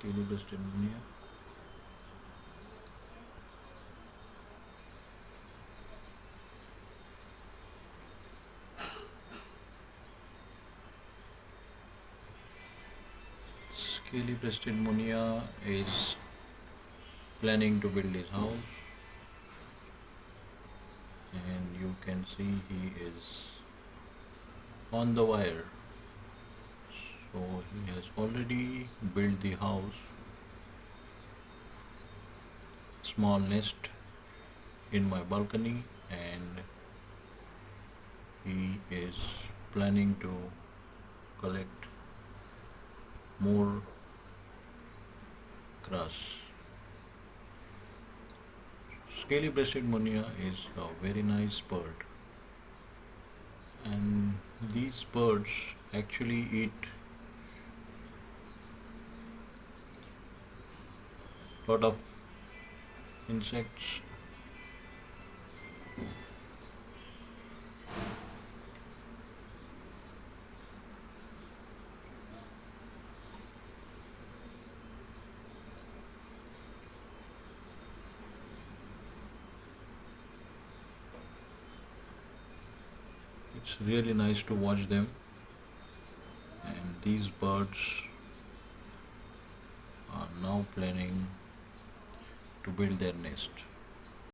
scaly breasted munia. Scaly breasted munia is planning to build his house, and you can see he is on the wire. So he has already built the house, small nest in my balcony, and he is planning to collect more grass. Scaly breasted munia is a very nice bird, and these birds actually eat lot of insects. It's really nice to watch them, and these birds are now planning to build their nest.